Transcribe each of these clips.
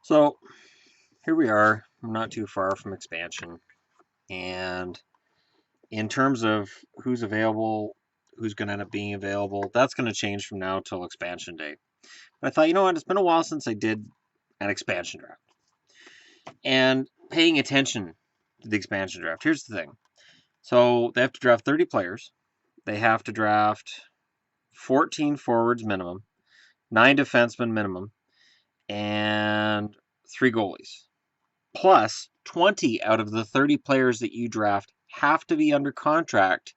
So here we are. We're not too far from expansion. And in terms of who's available, who's going to end up being available, that's going to change from now till expansion day. But I thought, you know what? It's been a while since I did an expansion draft. And paying attention to the expansion draft, here's the thing. So they have to draft 30 players. They have to draft 14 forwards minimum, 9 defensemen minimum, and 3 goalies. Plus, 20 out of the 30 players that you draft have to be under contract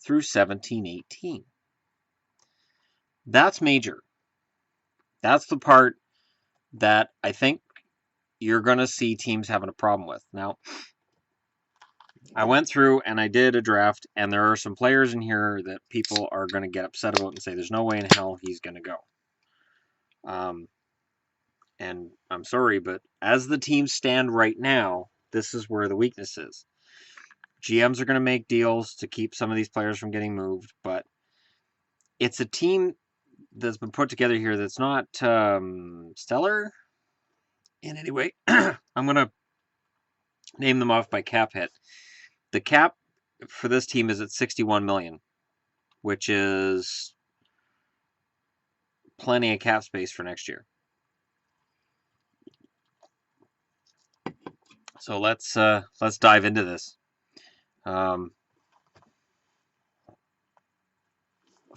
through 17-18. That's major. That's the part that I think you're going to see teams having a problem with. Now, I went through and I did a draft, and there are some players in here that people are going to get upset about and say there's no way in hell he's going to go. And I'm sorry, but as the teams stand right now, this is where the weakness is. GMs are going to make deals to keep some of these players from getting moved, but it's a team that's been put together here that's not stellar in any way. I'm going to name them off by cap hit. The cap for this team is at $61 million, which is plenty of cap space for next year. So let's dive into this. So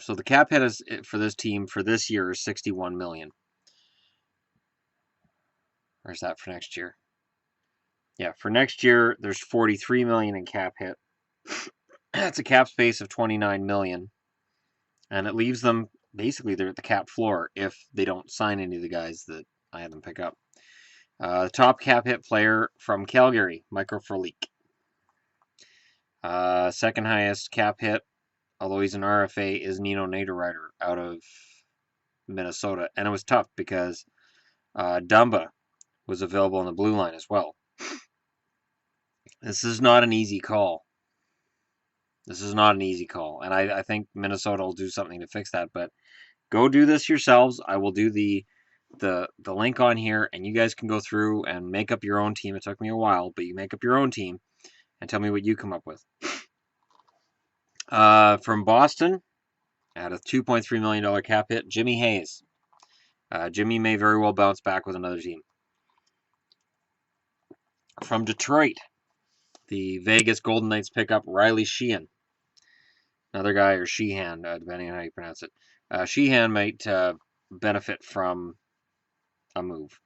the cap hit is for this team for this year is $61 million. Or is that for next year? Yeah, for next year there's $43 million in cap hit. That's a cap space of $29 million, and it leaves them basically they're at the cap floor if they don't sign any of the guys that I had them pick up. The top cap hit player from Calgary, Michael Frolik. Second highest cap hit, although he's an RFA, is Nino Niederreiter out of Minnesota. And it was tough because Dumba was available on the blue line as well. This is not an easy call. And I think Minnesota will do something to fix that. But go do this yourselves. I will do the link on here, and you guys can go through and make up your own team. It took me a while, but you make up your own team and tell me what you come up with. From Boston, at a $2.3 million cap hit, Jimmy Hayes. Jimmy may very well bounce back with another team. From Detroit, the Vegas Golden Knights pick up Riley Sheahan. Another guy, or Sheehan, depending on how you pronounce it. Sheehan might benefit from a move.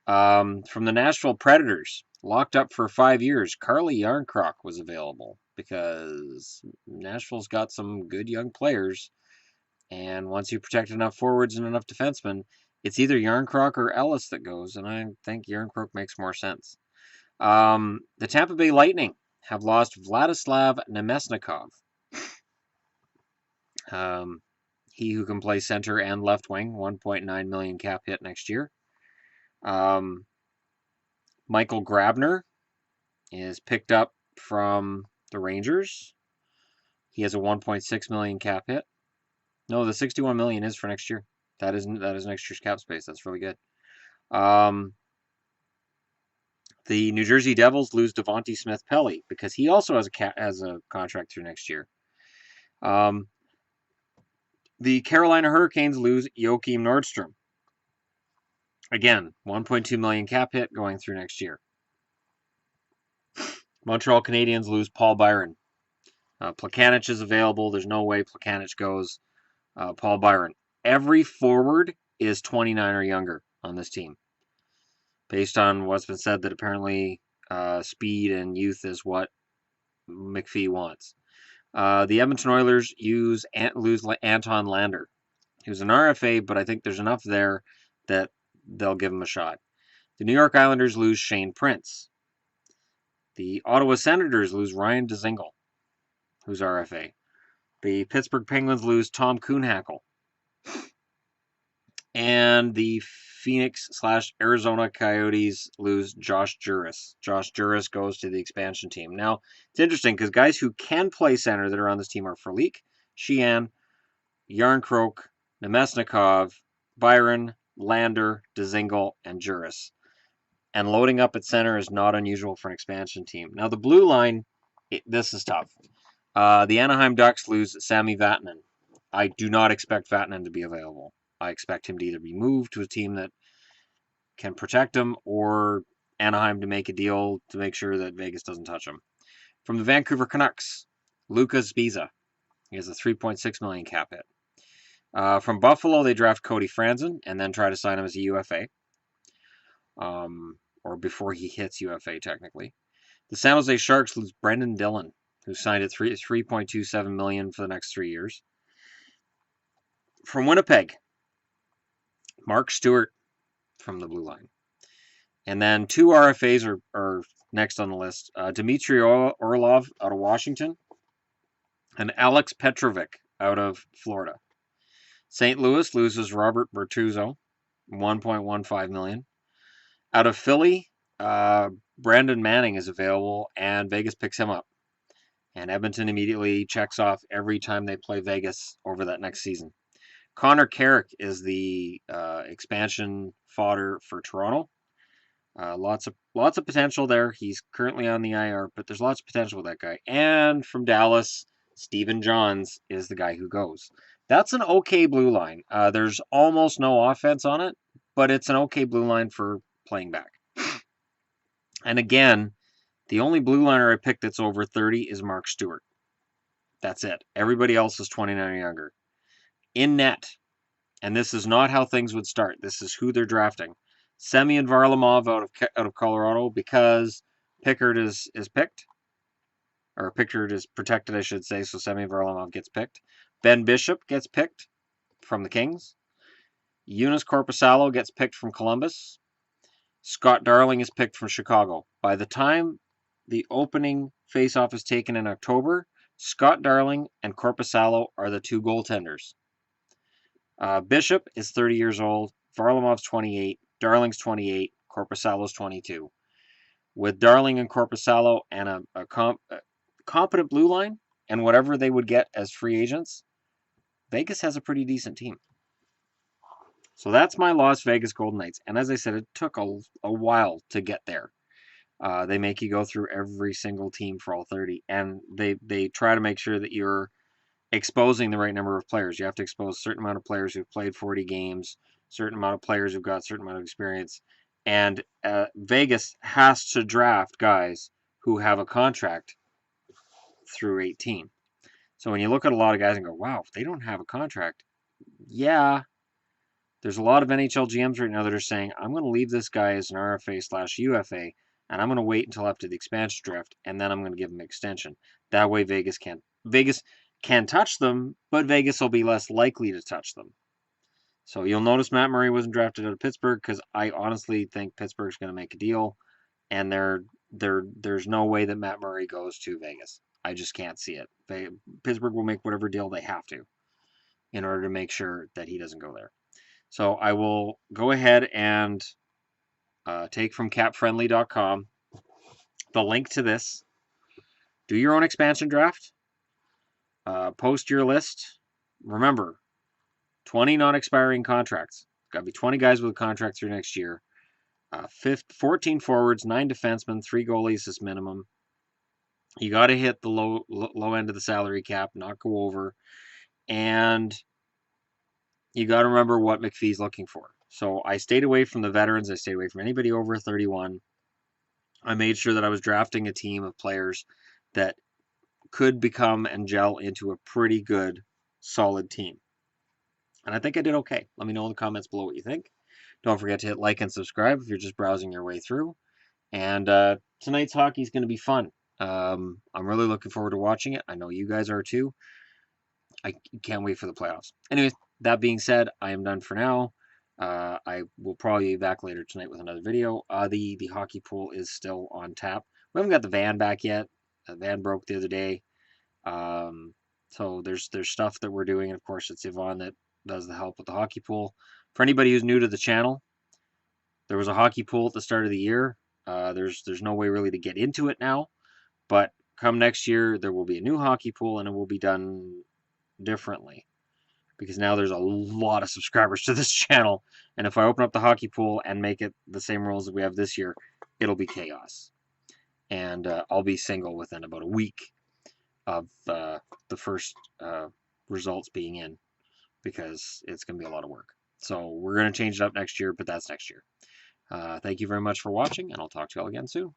From the Nashville Predators, locked up for 5 years, Carly Yarncroc was available because Nashville's got some good young players, and once you protect enough forwards and enough defensemen, it's either Yarncroc or Ellis that goes, and I think Yarncroc makes more sense. The Tampa Bay Lightning have lost Vladislav Nemesnikov. He who can play center and left wing, $1.9 million cap hit next year. Michael Grabner is picked up from the Rangers. He has a $1.6 million cap hit. No, the $61 million is for next year. That is next year's cap space. That's really good. The New Jersey Devils lose Devontae Smith-Pelly because he also has a contract through next year. The Carolina Hurricanes lose Joakim Nordstrom. Again, $1.2 million cap hit going through next year. Montreal Canadiens lose Paul Byron. Plekanec is available. There's no way Plekanec goes. Paul Byron. Every forward is 29 or younger on this team. Based on what's been said that apparently speed and youth is what McPhee wants. The Edmonton Oilers lose Anton Lander, who's an RFA, but I think there's enough there that they'll give him a shot. The New York Islanders lose Shane Prince. The Ottawa Senators lose Ryan Dzingel, who's RFA. The Pittsburgh Penguins lose Tom Kuhnhackl. And the Phoenix/Arizona Coyotes lose Josh Juris. Josh Juris goes to the expansion team. Now, it's interesting because guys who can play center that are on this team are Frolik, Sheehan, Yarncroc, Nemesnikov, Byron, Lander, Dzingel, and Juris. and loading up at center is not unusual for an expansion team. Now, the blue line, this is tough. The Anaheim Ducks lose Sami Vatanen. I do not expect Vatanen to be available. I expect him to either be moved to a team that can protect him or Anaheim to make a deal to make sure that Vegas doesn't touch him. From the Vancouver Canucks, Lucas Biza. He has a $3.6 million cap hit. From Buffalo, they draft Cody Franzen and then try to sign him as a UFA. Or before he hits UFA, technically. The San Jose Sharks lose Brendan Dillon, who signed at $3.27 million for the next 3 years. From Winnipeg, Mark Stewart from the blue line. And then 2 RFAs are next on the list. Dmitry Orlov out of Washington and Alex Petrovic out of Florida. St. Louis loses Robert Bertuzzo, $1.15 million. Out of Philly, Brandon Manning is available, and Vegas picks him up. And Edmonton immediately checks off every time they play Vegas over that next season. Connor Carrick is the expansion fodder for Toronto. Lots of potential there. He's currently on the IR, but there's lots of potential with that guy. And from Dallas, Stephen Johns is the guy who goes. That's an okay blue line. There's almost no offense on it, but it's an okay blue line for playing back. And again, the only blue liner I picked that's over 30 is Mark Stewart. That's it. Everybody else is 29 or younger. In net, and this is not how things would start. This is who they're drafting. Semyon Varlamov out of Colorado because Pickard is picked. Or Pickard is protected, I should say, so Semyon Varlamov gets picked. Ben Bishop gets picked from the Kings. Joonas Korpisalo gets picked from Columbus. Scott Darling is picked from Chicago. By the time the opening faceoff is taken in October, Scott Darling and Korpisalo are the 2 goaltenders. Bishop is 30 years old. Varlamov's 28. Darling's 28. Korpisalo's 22. With Darling and Korpisalo and a competent blue line and whatever they would get as free agents, Vegas has a pretty decent team. So that's my Las Vegas Golden Knights. And as I said, it took a while to get there. They make you go through every single team for all 30. And they try to make sure that you're exposing the right number of players. You have to expose a certain amount of players who've played 40 games, certain amount of players who've got a certain amount of experience. And Vegas has to draft guys who have a contract through 18. So when you look at a lot of guys and go, wow, they don't have a contract. Yeah. There's a lot of NHL GMs right now that are saying, I'm going to leave this guy as an RFA/UFA, and I'm going to wait until after the expansion draft, and then I'm going to give him an extension. That way Vegas can touch them, but Vegas will be less likely to touch them. So you'll notice Matt Murray wasn't drafted out of Pittsburgh because I honestly think Pittsburgh's going to make a deal, and there's no way that Matt Murray goes to Vegas. I just can't see it. Pittsburgh will make whatever deal they have to in order to make sure that he doesn't go there. So I will go ahead and take from capfriendly.com the link to this. Do your own expansion draft. Post your list. Remember, 20 non-expiring contracts. Got to be 20 guys with a contract through next year. 14 forwards, 9 defensemen, 3 goalies is minimum. You got to hit the low end of the salary cap, not go over. And you got to remember what McPhee's looking for. So I stayed away from the veterans. I stayed away from anybody over 31. I made sure that I was drafting a team of players that could become and gel into a pretty good, solid team. And I think I did okay. Let me know in the comments below what you think. Don't forget to hit like and subscribe if you're just browsing your way through. And tonight's hockey is going to be fun. I'm really looking forward to watching it. I know you guys are too. I can't wait for the playoffs. Anyways, that being said, I am done for now. I will probably be back later tonight with another video. The hockey pool is still on tap. We haven't got the van back yet. The van broke the other day. So there's stuff that we're doing. And of course, it's Yvonne that does the help with the hockey pool. For anybody who's new to the channel, there was a hockey pool at the start of the year. There's no way really to get into it now. But come next year, there will be a new hockey pool, and it will be done differently. because now there's a lot of subscribers to this channel, and if I open up the hockey pool and make it the same rules that we have this year, it'll be chaos. And I'll be single within about a week of the first results being in, because it's going to be a lot of work. So we're going to change it up next year, but that's next year. Thank you very much for watching, and I'll talk to you all again soon.